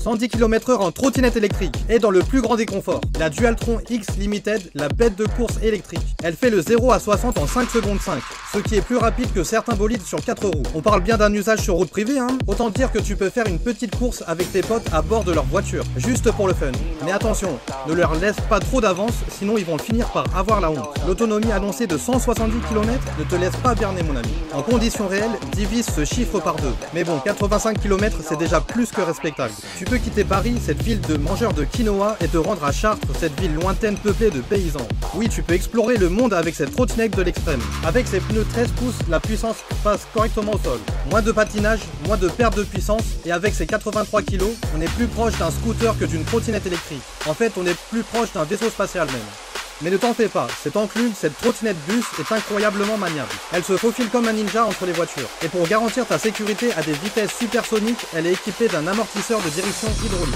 110 km/h en trottinette électrique et dans le plus grand des conforts, la Dualtron X Limited, la bête de course électrique. Elle fait le 0 à 60 en 5 secondes 5, ce qui est plus rapide que certains bolides sur 4 roues. On parle bien d'un usage sur route privée, hein. Autant dire que tu peux faire une petite course avec tes potes à bord de leur voiture, juste pour le fun. Mais attention, ne leur laisse pas trop d'avance, sinon ils vont finir par avoir la honte. L'autonomie annoncée de 170 km ne te laisse pas berner, mon ami. En conditions réelles, divise ce chiffre par 2. Mais bon, 85 km c'est déjà plus que respectable. Tu peux quitter Paris, cette ville de mangeurs de quinoa, et te rendre à Chartres, cette ville lointaine peuplée de paysans. Oui, tu peux explorer le monde avec cette trottinette de l'extrême. Avec ses pneus 13 pouces, la puissance passe correctement au sol. Moins de patinage, moins de perte de puissance, et avec ses 83 kg, on est plus proche d'un scooter que d'une trottinette électrique. En fait, on est plus proche d'un vaisseau spatial même. Mais ne t'en fais pas, cette enclume, cette trottinette bus est incroyablement maniable. Elle se faufile comme un ninja entre les voitures. Et pour garantir ta sécurité à des vitesses supersoniques, elle est équipée d'un amortisseur de direction hydraulique.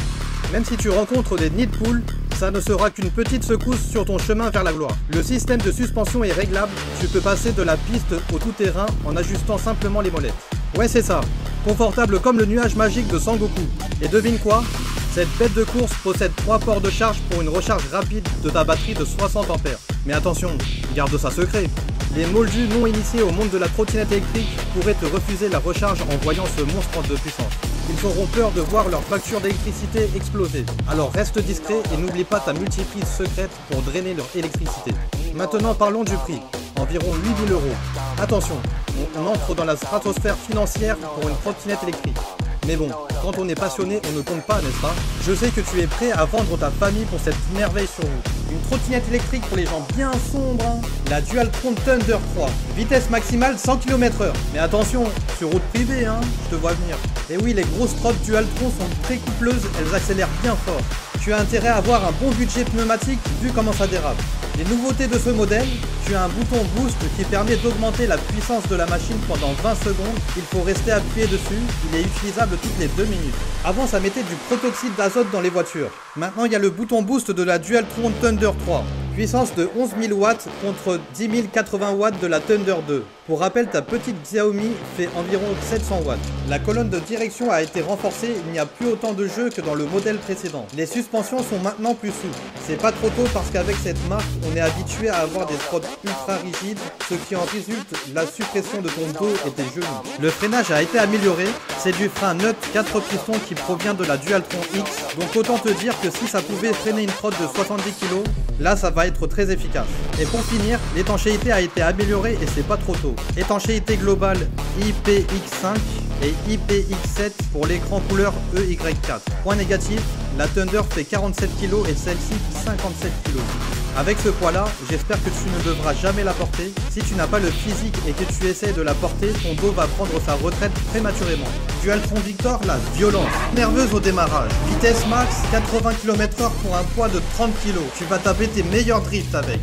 Même si tu rencontres des nids de poules, ça ne sera qu'une petite secousse sur ton chemin vers la gloire. Le système de suspension est réglable, tu peux passer de la piste au tout-terrain en ajustant simplement les molettes. Ouais, c'est ça, confortable comme le nuage magique de Sangoku. Et devine quoi ? Cette bête de course possède 3 ports de charge pour une recharge rapide de ta batterie de 60 ampères. Mais attention, garde ça secret. Les moldus non initiés au monde de la trottinette électrique pourraient te refuser la recharge en voyant ce monstre de puissance. Ils auront peur de voir leur facture d'électricité exploser. Alors reste discret et n'oublie pas ta multiprise secrète pour drainer leur électricité. Maintenant parlons du prix, environ 8 000 €. Attention, on entre dans la stratosphère financière pour une trottinette électrique. Mais bon, quand on est passionné, on ne compte pas, n'est-ce pas? Je sais que tu es prêt à vendre ta famille pour cette merveille sur route. Une trottinette électrique pour les gens bien sombres, hein. La Dualtron Thunder 3. Vitesse maximale 100 km/h. Mais attention, sur route privée, hein, je te vois venir. Et oui, les grosses trottes Dualtron sont très coupleuses, elles accélèrent bien fort. Tu as intérêt à avoir un bon budget pneumatique vu comment ça dérape. Les nouveautés de ce modèle, tu as un bouton boost qui permet d'augmenter la puissance de la machine pendant 20 secondes. Il faut rester appuyé dessus, il est utilisable toutes les 2 minutes. Avant ça mettait du protoxyde d'azote dans les voitures. Maintenant il y a le bouton boost de la Dualtron Thunder 3. Puissance de 11 000 watts contre 10 080 watts de la Thunder 2. Pour rappel, ta petite Xiaomi fait environ 700 watts. La colonne de direction a été renforcée, il n'y a plus autant de jeu que dans le modèle précédent. Les suspensions sont maintenant plus souples. C'est pas trop tôt parce qu'avec cette marque, on est habitué à avoir des trottes ultra rigides, ce qui en résulte la suppression de ton dos et tes genoux. Le freinage a été amélioré, c'est du frein neutre 4 pistons qui provient de la Dualtron X, donc autant te dire que si ça pouvait freiner une trotte de 70 kg, là ça va être très efficace. Et pour finir, l'étanchéité a été améliorée et c'est pas trop tôt. Étanchéité globale IPX5 et IPX7 pour l'écran couleur EY4. Point négatif, la Thunder fait 47 kg et celle-ci 57 kg. Avec ce poids-là, j'espère que tu ne devras jamais la porter. Si tu n'as pas le physique et que tu essaies de la porter, ton dos va prendre sa retraite prématurément. Dualtron Victor, la violence. Nerveuse au démarrage. Vitesse max, 80 km/h pour un poids de 30 kg. Tu vas taper tes meilleurs drifts avec.